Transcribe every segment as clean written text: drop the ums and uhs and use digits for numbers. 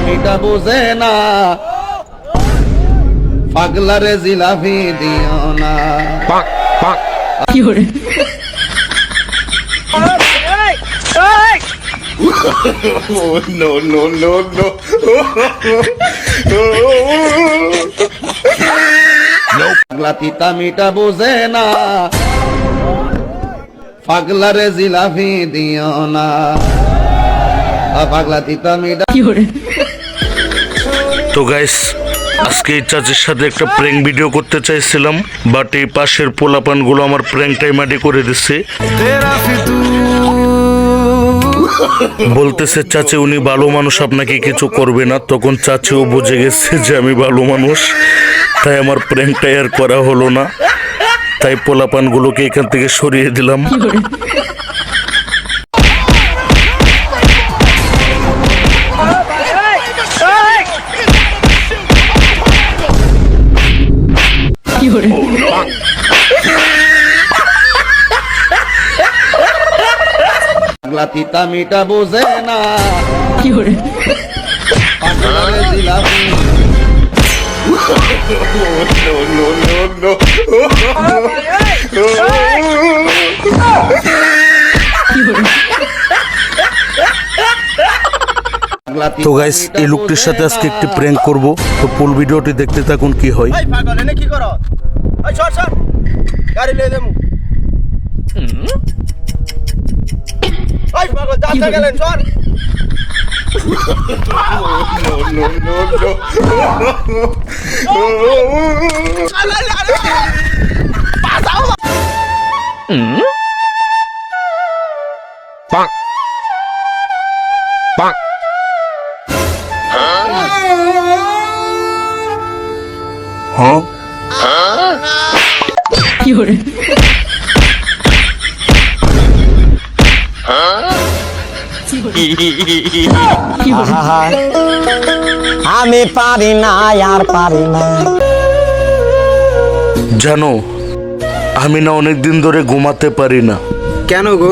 মিটা বোঝে না, পাগলারে জিলাপি দিও না। কি করে পাগলা তিতা মিটা বোঝে না, পাগলারে জিলাপি দিও না। পাগলা তিতা মিটা। কি করে তো গাইস, আজকে এই চাচির সাথে একটা প্র্যাঙ্ক ভিডিও করতে চাইছিলাম, বাট এই পাশের পোলাপানগুলো আমার প্র্যাঙ্কটাই মাটি করে দিচ্ছে। বলতেছে চাচি উনি ভালো মানুষ, আপনাকে কিছু করবে না। তখন চাচিও বুঝে গেছে যে আমি ভালো মানুষ, তাই আমার প্র্যাঙ্কটাই আর করা হলো না। তাই পোলাপানগুলোকে এখান থেকে সরিয়ে দিলাম। পাগলা তিতা মিটা বোঝে না। কি করে পাগলারে জিলাপি। তো গাইস, এই লোকটির সাথে আজকে একটি প্র্যাঙ্ক করব, তো ফুল ভিডিওটি দেখতে থাকুন কি হয়। পাগল এনে কি করো? ওই সর সর, গাড়ি লয়ে দেমু। ওই পাগল যাতে গেলেন সর। কি করে আমি পারি না, আর পারি না। জানো, আমি না অনেকদিন ধরে ঘুমাতে পারি না। কেন গো?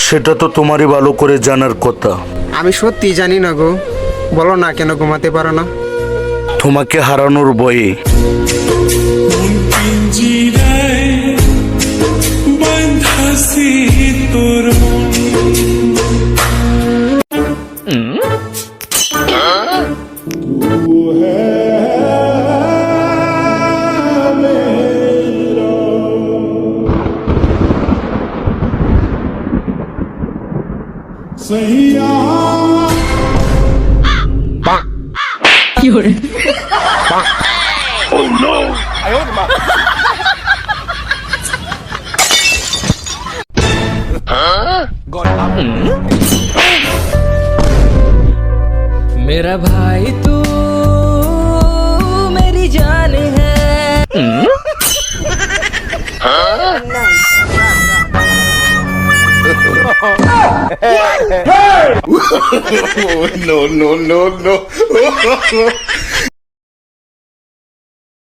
সেটা তো তোমারই ভালো করে জানার কথা। আমি সত্যি জানি না গো, বলো না কেন ঘুমাতে পারো না? তোমাকে হারানোর ভয়ে। কি করে मेरा भाई तू मेरी जान है। No, no, no, no.